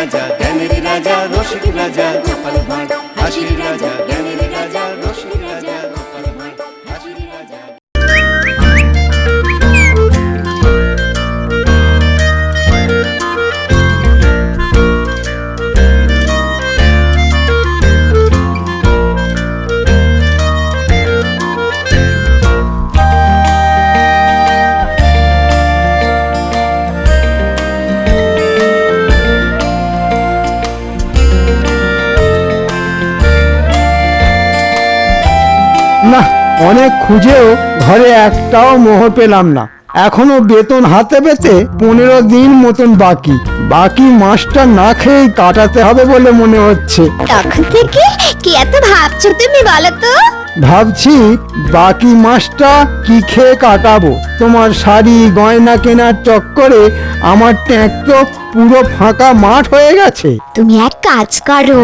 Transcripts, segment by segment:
রাজা জ্ঞানের রাজা রসিক রাজা গোপাল ভাঁড় হাসির রাজা জ্ঞানের রাজা রসিক রাজা গোপাল ভাঁড় হাসির রাজা। না, অনেক খুঁজেও ঘরে একটাও মোহর পেলাম না। এখনো বেতন হাতে পেতে 15 দিন মতন বাকি মাসটা না খেয়ে কাটাতে হবে বলে মনে হচ্ছে। তখন থেকে কি এত ভাবছো তুমি বলো তো? ভাবছি বাকি মাসটা কি খেয়ে কাটাবো। তোমার শাড়ি গয়না কেনার চক্করে আমার ট্যাঙ্ক তো পুরো ফাঁকা মাঠ হয়ে গেছে। তুমি এক কাজ করো,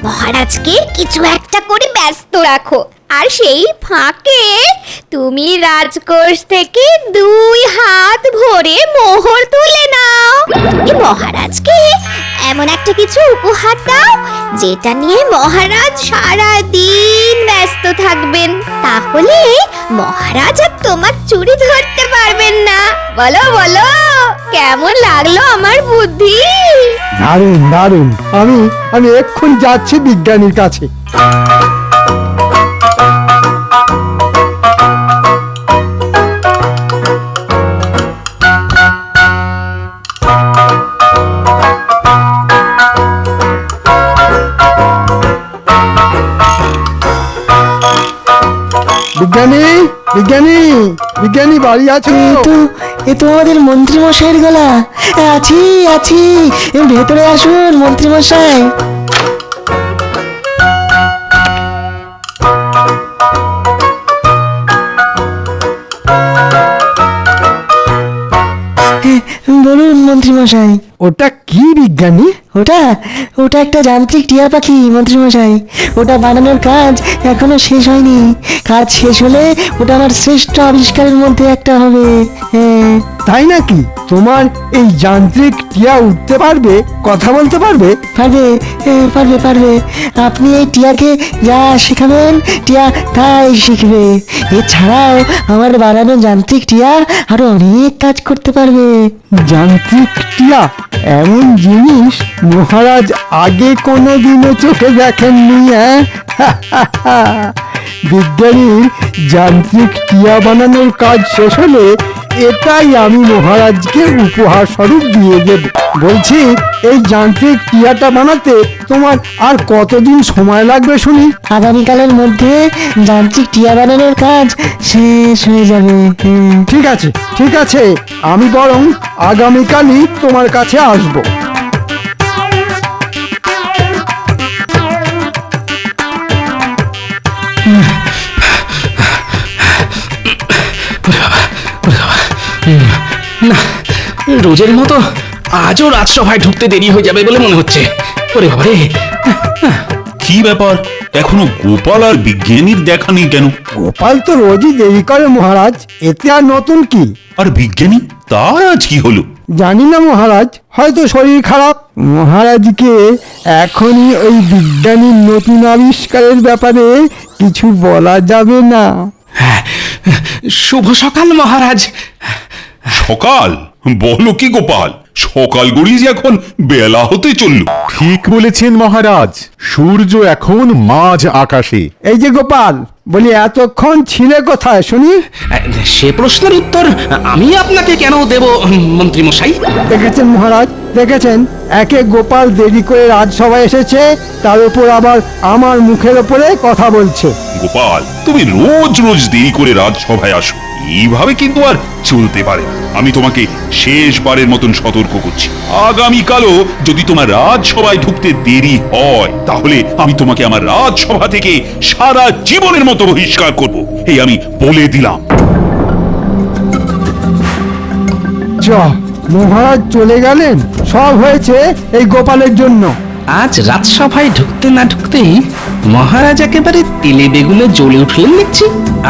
মহারাজকে কিছু একটা করে ব্যস্ত রাখো, আর সেই ফাঁকে তুমি রাজকোষ থেকে 2 হাত ভরে মোহর তুলে নাও। তুমি মহারাজকে এমন একটা কিছু উপহার দাও যেটা নিয়ে মহারাজ সারা দিন ব্যস্ত থাকবেন, তাহলে মহারাজ আর তোমার চুরি ধরতে পারবেন না। বলো বলো, কেমন লাগলো আমার বুদ্ধি? দারুণ দারুণ। আমি এক্ষুনি যাচ্ছি বিজ্ঞানীর কাছে। বিজ্ঞানী বিজ্ঞানী বিজ্ঞানী বাড়ি আছো? এ তো আমাদের মন্ত্রী মশাইয়ের গলা। আছি আছি, ভেতরে আসুন মন্ত্রী মশাই। বলুন মন্ত্রী মশাই। ওটা কি বিজ্ঞানী? ওটা ওটা একটা যান্ত্রিক টিয়া পাখি মন্ত্রী মশাই। ওটা বানানোর কাজ এখনো শেষ হয়নি। কাজ শেষ হলে ওটা আমার শ্রেষ্ঠ আবিষ্কারের মধ্যে একটা হবে। হ্যাঁ। তাই নাকি? তোমার এই যান্ত্রিক টিয়া উঠতে পারবে, কথা বলতে পারবে? পারবে, পারবে পারবে। আপনি এই টিয়াকে যা শেখাবেন টিয়া তাই শিখবে। এছাড়াও আমার বানানো যান্ত্রিক টিয়া আরো অনেক কাজ করতে পারবে। যান্ত্রিক টিয়া? এমন জিনিস মহারাজ আগে কোনোদিনও চোখে দেখেননি। বিজ্ঞানীর যান্ত্রিক টিয়া বানানোর কাজ শেষ হলে এটাই আমি মহারাজকে উপহার স্বরূপ দিয়ে দেব। বলছি, এই যান্ত্রিক টিয়াটা বানাতে তোমার আর কতদিন সময় লাগবে শুনি? আগামীকালের মধ্যে যান্ত্রিক টিয়া বানানোর কাজ শেষ হয়ে যাবে। ঠিক আছে ঠিক আছে, আমি বরং আগামীকালই তোমার কাছে আসবো। না, রোজের মতো আজও রাজসভায় ঢুকতে দেরি হয়ে যাবে বলে মনে হচ্ছে। ওরে বাবা রে! কি ব্যাপার, এখনো গোপাল আর বিজ্ঞানীর দেখা নেই কেন? গোপাল তো রোজই দেরি করে মহারাজ, এতে আর নতুন কি? আর বিজ্ঞানী, তার আজ কি হলো? জানি না মহারাজ, হয়তো শরীর খারাপ। মহারাজকে এখনই ওই বিজ্ঞানীর নতুন আবিষ্কারের ব্যাপারে কিছু বলা যাবে না। শুভ সকাল মহারাজ। সকাল? বলো কি গোপাল, সকাল গড়িয়ে যে এখন বেলা হতে চললো। ঠিক বলেছেন মহারাজ, সূর্য এখন মাঝ আকাশে। এই যে গোপাল, বলি এতক্ষণ ছিলে কোথায় শুনি? সে প্রশ্নের উত্তর আমি আপনাকে কেন দেব মন্ত্রী মশাই? দেখেছেন মহারাজ, দেখেছেন, একে গোপাল দেরি করে রাজসভায় এসেছে, তার উপর আবার আমার মুখের উপরে কথা বলছে। গোপাল, তুমি রোজ রোজ দেরি করে রাজসভায় আসো, এইভাবে কিন্তু আর চলতে পারে না। আমি তোমাকে শেষবারের মতন সতর্ক করছি, আগামীকালও যদি তোমার রাজসভায় ঢুকতে দেরি হয় তাহলে আমি তোমাকে আমার রাজসভা থেকে সারা জীবনের মতো বহিষ্কার করব, এই আমি বলে দিলাম। মহারাজ চলে গেলেন, সব হয়েছে এই গোপালের জন্য। আজ রাজসভায় ঢুকতে না ঢুকতেই মহারাজ একেবারে তেলে বেগুনে জ্বলে উঠলেন দেখছি।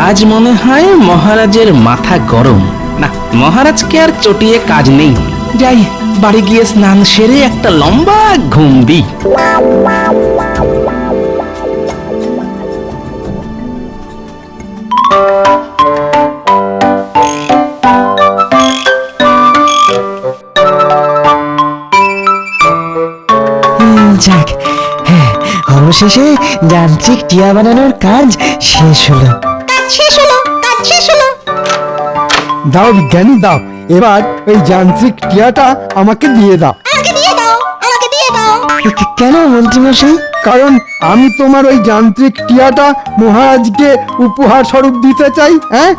আজ মনে হয় মহারাজের মাথা গরম। না, মহারাজকে আর চটিয়ে কাজ নেই। যাই, বাড়ি গিয়ে স্নান সেরে একটা লম্বা ঘুম দিই। যাক, হ্যাঁ, অবশেষে যান্ত্রিক টিয়া বানানোর কাজ শেষ হলো। দাও বিজ্ঞানী দাও, এবার ওই যান্ত্রিক টিয়াটা আমাকে দিয়ে দাও। কেন মন্ত্রীমশাই? কারণ আমি তোমার ওই যান্ত্রিক টিয়াটা মহারাজকে উপহার স্বরূপ দিতে চাই। হ্যাঁ,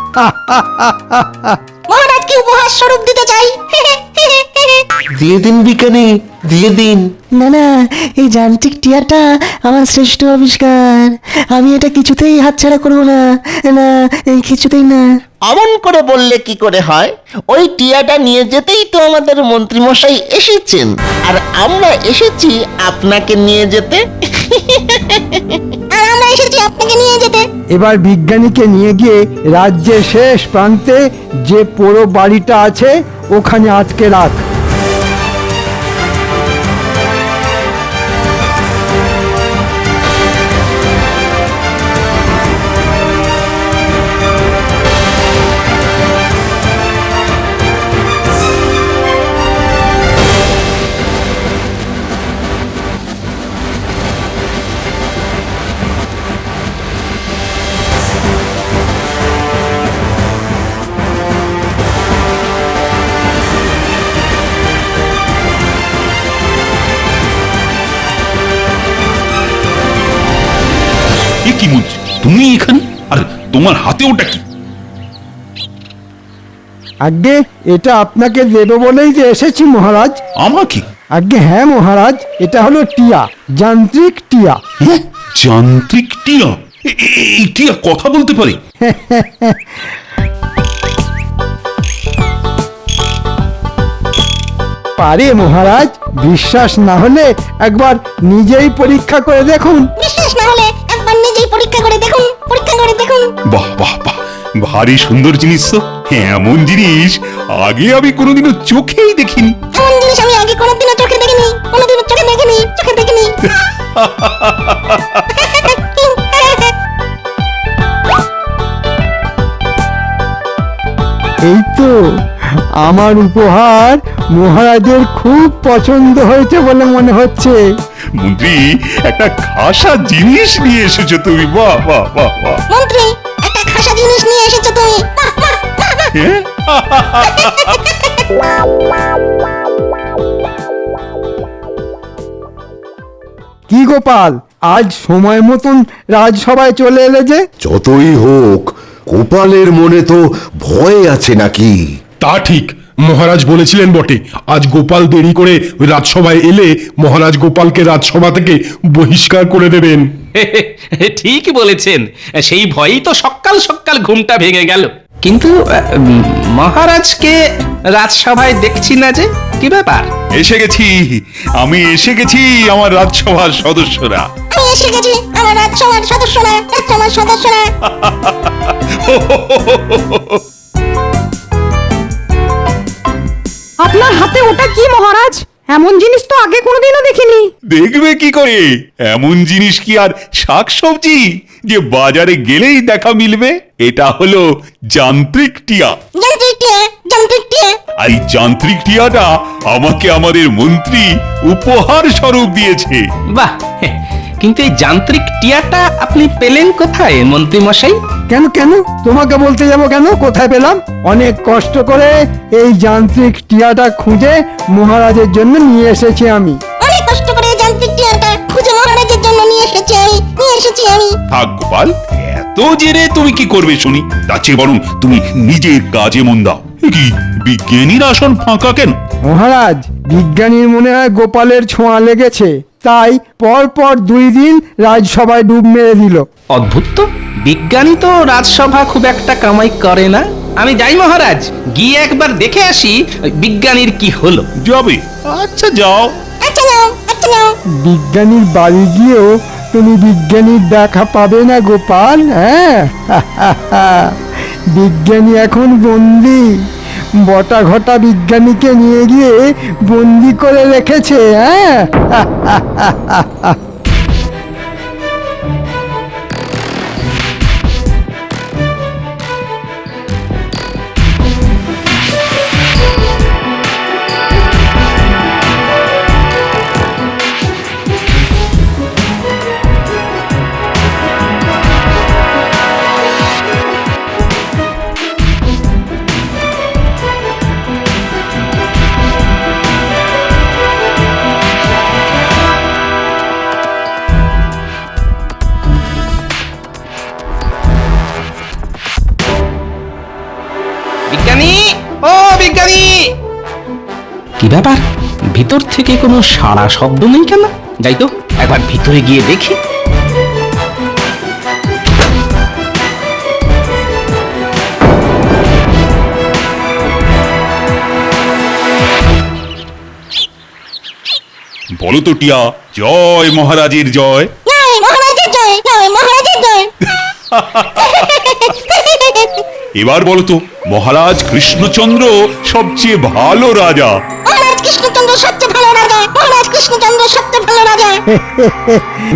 মহারাজকে উপহার স্বরূপ দিতে চাই। দিয়ে দিন বিজ্ঞানী, দিয়ে দিন। না না, এই যান্ত্রিক টিয়াটা আমার শ্রেষ্ঠ আবিষ্কার। আমি এটা কিছুতেই হাতছাড়া করবো না, না, কিছুতেই না। অমন করে বললে কি করে হয়? ওই টিয়াটা নিয়ে যেতেই তো আমাদের মন্ত্রীমশাই এসেছেন, আর আমরা এসেছি আপনাকে নিয়ে যেতে। আর আমরা এসেছি আপনাকে নিয়ে যেতে। এবার বিজ্ঞানীকে নিয়ে গিয়ে রাজ্যের শেষ প্রান্তে যে পোড়ো বাড়িটা আছে ওখানে আটকে রাখ। এ কি মন্ত্রী, তুমি এখানে? আর তোমার হাতে ওটা কি? আগে এটা আপনাকে দেবো বলেই যে এসেছি মহারাজ। আমাকে? আগে হ্যাঁ মহারাজ, এটা হলো টিয়া, যান্ত্রিক টিয়া। হ্যাঁ, যান্ত্রিক টিয়া? এই টিয়া কথা বলতে পারে? পারে মহারাজ, বিশ্বাস না হলে একবার নিজেই পরীক্ষা করে দেখুন। বিশ্বাস না হলে একবার নিজেই পরীক্ষা করে দেখুন, পরীক্ষা করে দেখুন। বাহ বাহ বাহ, ভারী সুন্দর জিনিস তো। এমন জিনিস আগে আমি কোনোদিনও চোখেই দেখিনি। এমন জিনিস আমি আগে কোনোদিনও চোখে দেখিনি, কোনোদিনও চোখে দেখিনি, চোখে দেখিনি। এই তো আমার উপহার মহারাজের খুব পছন্দ হয়েছে বলে মনে হচ্ছে। মন্ত্রী, একটা খাসা জিনিস নিয়ে এসেছো তুমি। বাহ বাহ বাহ বাহ। মন্ত্রী, একটা খাসা জিনিস নিয়ে এসেছো তুমি। বাহ, বাহ, বাহ, বাহ। হ্যাঁ? কি গোপাল, আজ সময় মতন রাজসভায় চলে এলে যে? যতই হোক, গোপালের মনে তো ভয় আছে নাকি? তা ঠিক, মহারাজ বলেছিলেন বটে আজ গোপাল দেরি করে ওই রাজসভায় এলে মহারাজ গোপালকে রাজসভা থেকে বহিষ্কার করে দেবেন। ঠিকই বলেছেন, সেই ভয়েই তো সকাল সকাল ঘুমটা ভেঙে গেল। কিন্তু মহারাজকে রাজসভায় দেখছি না যে, কি ব্যাপার? এসে গেছি, আমি এসে গেছি আমার রাজসভার সদস্যরা। আমি এসে গেছি, আমার রাজসভার সদস্যরা, রাজসভার সদস্যরা। আপনার হাতে ওটা কি মহারাজ? এমন জিনিস তো আগে কোনোদিনও দেখিনি। দেখবে কি করে? এমন জিনিস কি আর শাকসবজি যে বাজারে গেলেই দেখা মিলবে? এটা হলো যান্ত্রিক টিয়া। যান্ত্রিক টিয়া, যান্ত্রিক টিয়া। আর এই যান্ত্রিক টিয়াটা আমাকে আমাদের মন্ত্রী উপহার স্বরূপ দিয়েছে। বাহ, কিন্তু এই যান্ত্রিক টিয়াটা আপনি পেলেন কোথায় মন্ত্রী মশাই? কেন কেন তোমাকে বলতে যাব কেন? কোথায় পেলাম? অনেক কষ্ট করে এই যান্ত্রিক টিয়াটা খুঁজে মহারাজের জন্য নিয়ে এসেছি আমি। অনেক কষ্ট করে যান্ত্রিক টিয়াটা খুঁজে মহারাজের জন্য নিয়ে এসেছি আমি। থাক গোপাল, এত জেরে তুমি কি করবে শুনি? তার চেয়ে বরং তুমি নিজের কাজে মন দাও। কি বিজ্ঞানীর আসন ফাঁকা কেন? মহারাজ, বিজ্ঞানীর মনে হয় গোপালের ছোঁয়া লেগেছে, তাই পর পর 2 দিন রাজসভায় ডুব মেরে দিল। অদ্ভুত তো, বিজ্ঞানী তো রাজসভা খুব একটা কামাই করে না। আমি যাই মহারাজ, গিয়ে একবার দেখে আসি বিজ্ঞানীর কি হলো। যাবে? আচ্ছা যাও। আচ্ছা নাও, আচ্ছা নাও। বিজ্ঞানীর বাড়ি গিয়েও তুমি বিজ্ঞানীর দেখা পাবে না গোপাল। হ্যাঁ, বিজ্ঞানী এখন বন্দি, বটা ঘটা বিজ্ঞানীকে নিয়ে গিয়ে বন্দি করে রেখেছে। হ্যাঁ বিজ্ঞানী, ও বিজ্ঞানী! কি ব্যাপার, ভিতর থেকে কোনো সাড়া শব্দ নেই কেন? যাই তো একবার ভিতরে গিয়ে দেখি। বলো তো টিয়া, জয় মহারাজের জয়। এবার বলো তো, মহারাজ কৃষ্ণচন্দ্র সবচেয়ে ভালো রাজা।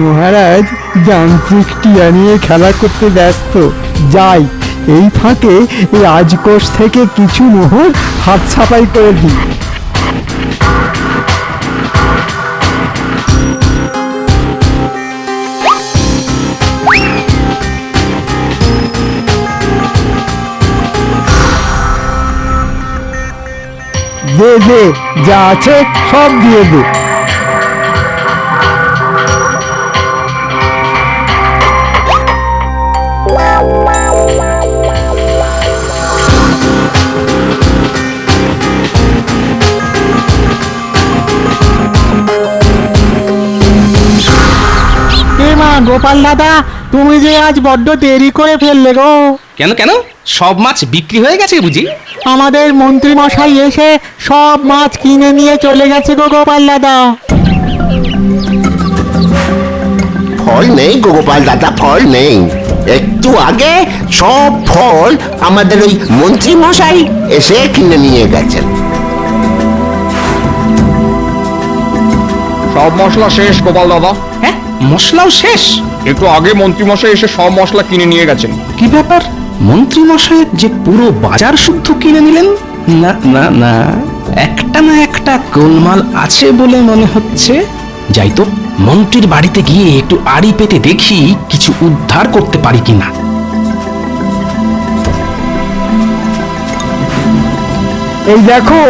মহারাজ যান্ত্রিক টিয়া নিয়ে খেলা করতে ব্যস্ত। যাই, এই ফাঁকে রাজকোষ থেকে কিছু মোহর হাত ছাপাই করে দিই। দে দে, যা আছে সব দিয়ে দে। গোপাল দাদা, তুমি যে আজ বড্ড দেরি করে ফেললে গো। কেন কেন, সব মাছ বিক্রি হয়ে গেছে বুঝি? আমাদের মন্ত্রী মশাই এসে সব মাছ কিনে নিয়ে চলে গেছে গো গোপাল দাদা। ফল নেই গোপাল দাদা, ফল নেই। একটু আগে সব ফল আমাদের ওই মন্ত্রী মশাই এসে কিনে নিয়ে গেছেন। সব মশলা শেষ গোপাল দাদা। হ্যাঁ, মশলাও শেষ? একটু আগে মন্ত্রী মশাই এসে সব মশলা কিনে নিয়ে গেছেন। কি ব্যাপার, মন্ত্রী মশাই যে পুরো বাজার শুদ্ধ কিনে নিলেন? না না না, একটা না একটা গোলমাল আছে বলে মনে হচ্ছে। যাই তো, মন্ত্রীর বাড়িতে গিয়ে একটু আড়ি পেতে দেখি কিছু উদ্ধার করতে পারি কিনা। এই দেখো,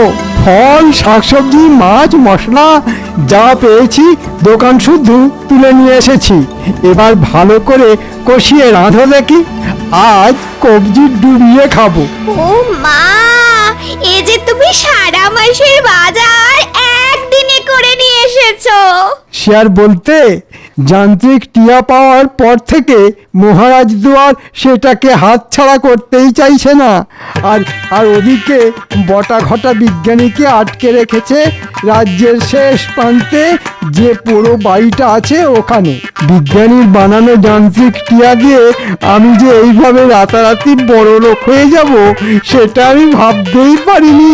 ফল, শাকসবজি, মাছ, মশলা যা পেয়েছি দোকান শুদ্ধ তুলে নিয়ে এসেছি। এবার ভালো করে কষিয়ে রাঁধো দেখি, আজ কবজি ডুবিয়ে খাবো। ও মা, এ যে তুমি সারা মাসের বাজার একদিনে করে নিয়ে এসেছো। সে আর বলতে, যান্ত্রিক টিয়া পাওয়ার পর থেকে মহারাজ দুয়ার সেটাকে হাতছাড়া করতেই চাইছে না। আর আর ওদিকে বটা ঘটা বিজ্ঞানীকে আটকে রেখেছে রাজ্যের শেষ প্রান্তে, যে পুরো বাড়িটা আছে ওখানে। বিজ্ঞানীর বানানো যান্ত্রিক টিয়া দিয়ে আমি যে এইভাবে রাতারাতি বড় লোক হয়ে যাব, সেটা আমি ভাবতেই পারিনি।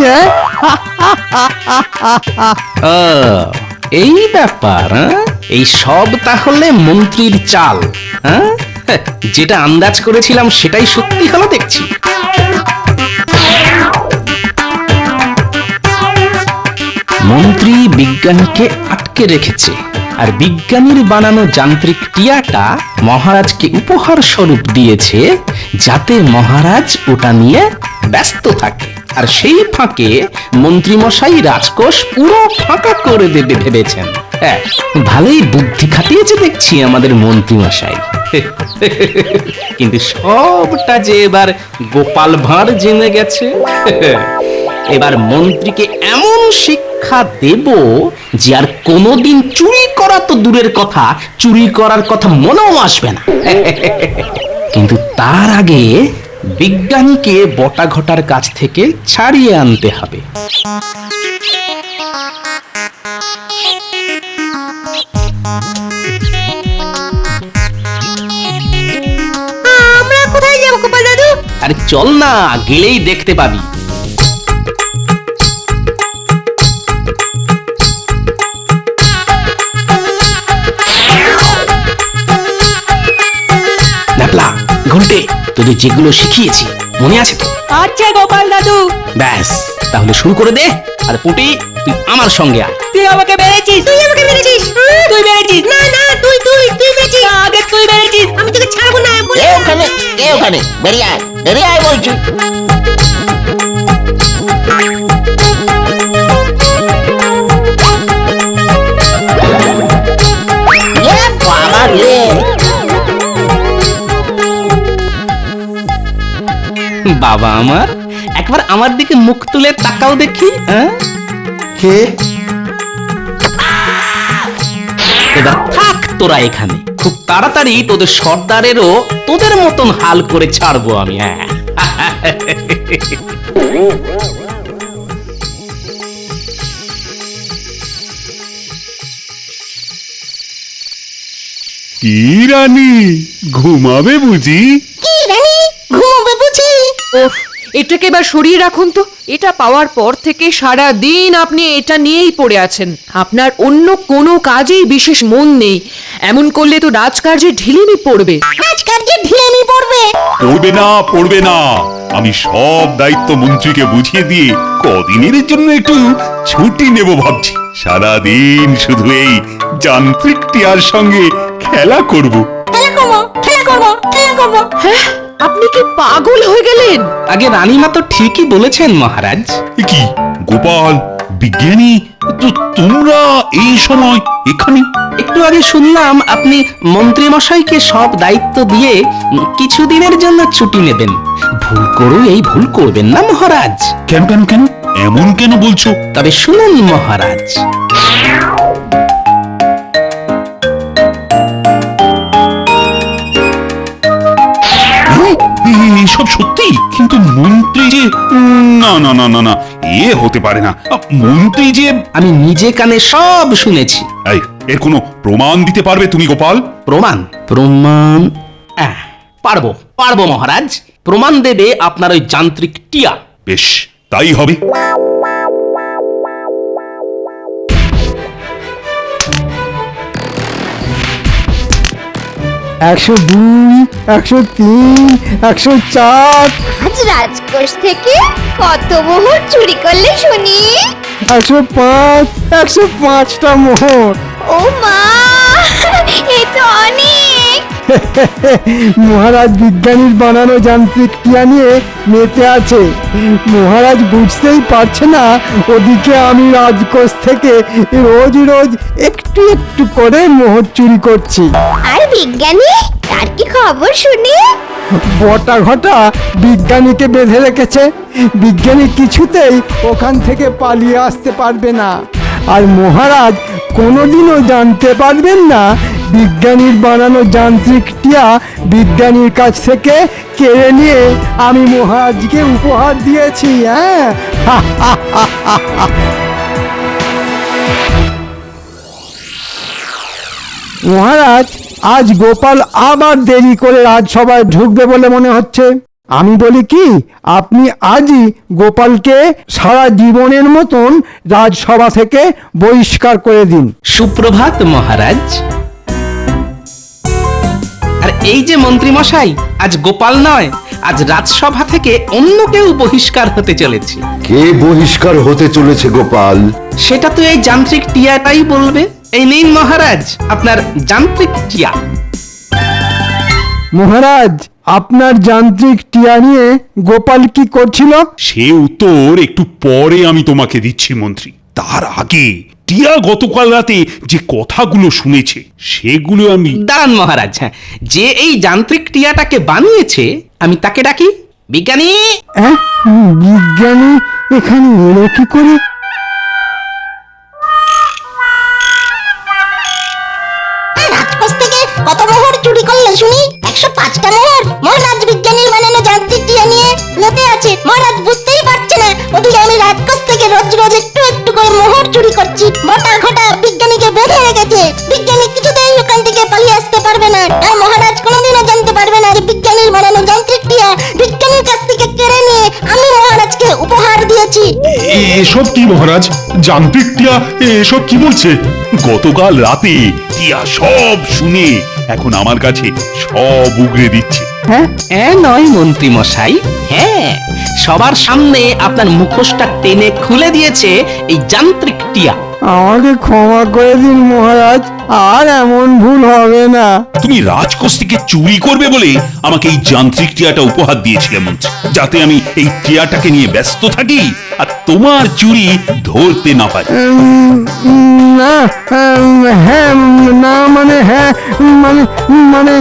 এই ব্যাপার, এই সব তাহলে মন্ত্রীর চাল। হ্যাঁ, যেটা আন্দাজ করেছিলাম সেটাই সত্যি হলো দেখছি। মন্ত্রী বিজ্ঞানীকে আটকে রেখেছে, আর বিজ্ঞানীর বানানো যান্ত্রিক টিয়াটা মহারাজকে উপহার স্বরূপ দিয়েছে, যাতে মহারাজ ওটা নিয়ে ব্যস্ত থাকে। আর সেই ফাঁকে মন্ত্রীমশাই রাজকোষ পুরো ফাঁকা করে দেবে ভেবেছেন। হ্যাঁ, ভালোই বুদ্ধি খাটিয়েছে দেখছি আমাদের মন্ত্রীমশাই। কিন্তু সবটা যে এবার গোপাল ভাঁড় জেনে গেছে। এবার মন্ত্রীকে এমন শিক্ষা দেব যে আর কোনোদিন চুরি করা তো দূরের কথা, চুরি করার কথা মনেও আসবে না। কিন্তু তার আগে বিজ্ঞানীকে বটা ঘটার কাছ থেকে ছাড়িয়ে আনতে হবে। আমরা কোথায় যাবো গোপাল দাদু? আরে চল না, গেলেই দেখতে পাবি। তোদের যেগুলো শিখিয়েছি মনে আছে তো? আচ্ছা গোপাল দাদু। ব্যাস তাহলে শুরু করে দে। আর পুটি তুই আমার সঙ্গে আয়। তুই আমাকে মেরেছিস, তুই আমাকে মেরেছিস, তুই মেরেছিস। না না, তুই মেরেছিস। আগে তুই মেরেছিস, আমি তোকে ছাড়বো না। কে ওখানে বেরিয়ে আয় বলছি। বাবা রে, বাবা আমার, একবার আমার দিকে মুখ তুলে তাকাও দেখি। কে? এবার থাক তোরা এখানে, খুব তাড়াতাড়ি তোদের সর্দারেরও তোদের মতন হাল করে ছাড়বো আমি। হ্যাঁ কি রানী, ঘুমাবে বুঝি? ওফ, এটাকে এবার সরিয়ে রাখুন তো। এটা পাওয়ার পর থেকে সারা দিন আপনি এটা নিয়েই পড়ে আছেন। আপনার অন্য কোনো কাজেই বিশেষ মন নেই। এমন করলে তো রাজকার্যে ঢিলেমি পড়বে। পড়বে না। আমি সব দায়িত্ব মন্ত্রীকে বুঝিয়ে দিয়ে কদিনের জন্য একটু ছুটি নেব ভাবছি। সারাদিন শুধু এই যান্ত্রিক টিয়ার সঙ্গে খেলা করব। হ্যাঁ, আপনি কি পাগল হয়ে গেলেন? আগে রানীমা তো ঠিকই বলেছেন মহারাজ। এ কি গোপাল, বিজ্ঞানী, তোমরা এই সময় এখানে? একটু আগে শুনলাম আপনি মন্ত্রী মশাইকে সব দায়িত্ব দিয়ে কিছুদিনের জন্য ছুটি নেবেন। ভুল করো এই ভুল করবেন না মহারাজ। কেন কেন কেন এমন কেন বলছো? তবে শুনুন মহারাজ, এসব সত্যি? কিন্তু মন্ত্রী যে না না না না না, এ হতে পারে না। মন্ত্রী যে আমি নিজে কানে সব শুনেছি। এর কোনো প্রমাণ দিতে পারবে তুমি গোপাল? প্রমাণ? পারবো মহারাজ। প্রমাণ দেবে আপনার ওই যান্ত্রিক টিয়া। বেশ, তাই হবে। 102, 103, 104, আজ রাজকোষ থেকে কত মোহর চুরি করলে শুনি? 105, 105টা মোহর। ও মা, এ তো অনেক। মহারাজ বিজ্ঞানীর বানানো যান্ত্রিক টিয়া নিয়ে মেতে আছে। মহারাজ বুঝতেই পারছে না ওদিকে আমি রাজকোষ থেকে রোজ রোজ একটু একটু করে মোহর চুরি করছি। আর বিজ্ঞানী, তার কি খবর শুনি? বটা ঘটা বিজ্ঞানীকে বেঁধে রেখেছে। বিজ্ঞানী কিছুতেই ওখান থেকে পালিয়ে আসতে পারবে না। আর মহারাজ কোনোদিনও জানতে পারবেন না বিজ্ঞানীর বানানো যান্ত্রিক টিয়া বিজ্ঞানীর কাছ থেকে কেড়ে নিয়ে আমি মহারাজকে উপহার দিয়েছি। হ্যাঁ, মহারাজ, আজ গোপাল আবার দেরি করে রাজসভায় ঢুকবে বলে মনে হচ্ছে। আমি বলি কি, আপনি আজই গোপালকে সারা জীবনের মতন রাজসভা থেকে বহিষ্কার করে দিন। সুপ্রভাত মহারাজ। আর এই যে মন্ত্রী মশাই, আজ গোপাল নয়, আজ রাজসভা থেকে অন্য কেউ বহিষ্কার হতে চলেছে। কে বহিষ্কার হতে চলেছে গোপাল? সেটা তো এই যান্ত্রিক টিয়াটাই বলবে। এই নিন মহারাজ আপনার যান্ত্রিক টিয়া। মহারাজ, আপনার যান্ত্রিক টিয়া নিয়ে গোপাল কি করছিল? সে উত্তর একটু পরে আমি তোমাকে দিচ্ছি মন্ত্রী। তার আগে টিয়া গতকাল রাতে যে কথাগুলো শুনেছে সেগুলো আমি... দাঁড়ান মহারাজ, হ্যাঁ, যে এই যান্ত্রিক টিয়াটাকে বানিয়েছে আমি তাকে ডাকি। বিজ্ঞানী! বিজ্ঞানী এখানে এলো কি করে? রাজকোষ থেকে কত মোহর চুরি করলে শুনি? 105টা মোহর। মহারাজ বিজ্ঞানীর বানানো যান্ত্রিক টিয়া নিয়ে মেতে আছে। মহারাজ বুঝতেই পারছে না ওদিকে আমি রাজকোষ থেকে রোজ রোজ একটু একটু করে মোহর চুরি করছি। বটা ঘটা বিজ্ঞানীকে বেঁধে রেখেছে। বিজ্ঞানী কিছুতেই ওখান থেকে পালিয়ে আসতে পারবে না। আর মহারাজ কোনোদিনও জানতে পারবে না যে বিজ্ঞানীর বানানো যান্ত্রিক টিয়া বিজ্ঞানীর কাছ থেকে কেড়ে নিয়ে আমি মহারাজকে উপহার দিয়েছি। এসব কি মহারাজ? যান্ত্রিক টিয়া এসব কি বলছে? গতকাল রাতে টিয়া সব শুনে এখন আমার কাছে সব উগরে দিচ্ছে। নয় মন্ত্রী মশাই, হ্যাঁ, সবার সামনে আপনার মুখোশটা টেনে খুলে দিয়েছে এই যান্ত্রিক টিয়া। আমাকে ক্ষমা করে দিন মহারাজ, আর এমন ভুল হবে না। তুমি রাজকোষ থেকে চুরি করবে বলে আমাকে এই যান্ত্রিক টিয়াটা উপহার দিয়েছিলে মন্ত্রী, যাতে আমি এই টিয়াটাকে নিয়ে ব্যস্ত থাকি আর তোমার চুরি ধরতে না পারি। না, হ্যাঁ, না মানে হ্যাঁ, মানে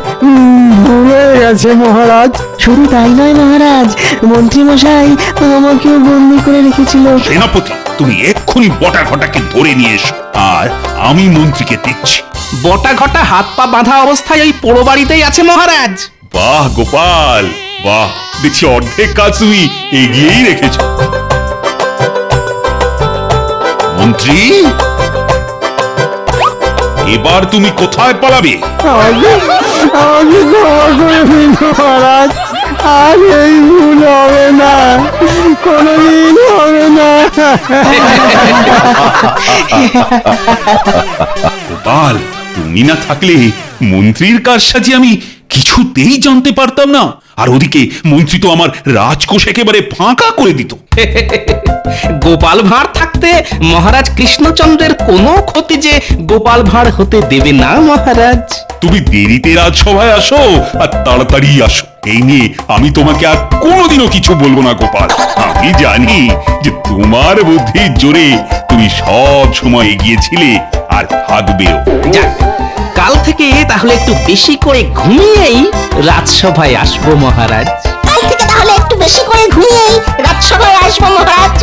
ভুল হয়ে গেছে মহারাজ। শুধু তাই নয় মহারাজ, মন্ত্রী মশাই আমাকেও বন্দি করে রেখেছিল। সেনাপতি, তুমি এক্ষুনি বটা ঘটাকে ধরে নিয়ে এসো, আর আমি মন্ত্রীকে দিচ্ছি। বটা ঘটা হাত পা বাঁধা অবস্থায় ওই পোড়ো বাড়িতেই আছে মহারাজ। বাহ গোপাল, বাহ, দেখছি অর্ধেক কাজ তুমি এগিয়েই রেখেছ। মন্ত্রী, এবার তুমি কোথায় পালাবে? আমাকে ক্ষমা করে দিন মহারাজ, আর এই ভুল হবে না, কোনোদিন হবে না। গোপাল, তুমি না থাকলে মন্ত্রীর কারসাজি আমি কিছুতেই জানতে পারতাম না, আর ওদিকে মন্ত্রী তো আমার রাজকোষ একেবারে ফাঁকা করে দিত। গোপাল ভাঁড় থাকতে মহারাজ কৃষ্ণচন্দ্রের কোনো ক্ষতি যে গোপাল ভাঁড় হতে দেবে না মহারাজ। তুমি দেরিতে রাজসভায় আসো আর তাড়াতাড়ি আসো, এই নিয়ে আমি তোমাকে আর কোনোদিনও কিছু বলবো না গোপাল। আমি জানি যে তোমার বুদ্ধির জোরে তুমি সব সময় এগিয়েছিলে আর থাকবেও। যাক, কাল থেকে তাহলে একটু বেশি করে ঘুমিয়েই রাজসভায় আসবো মহারাজ। কাল থেকে তাহলে একটু বেশি করে ঘুমিয়েই রাজসভায় আসবো মহারাজ।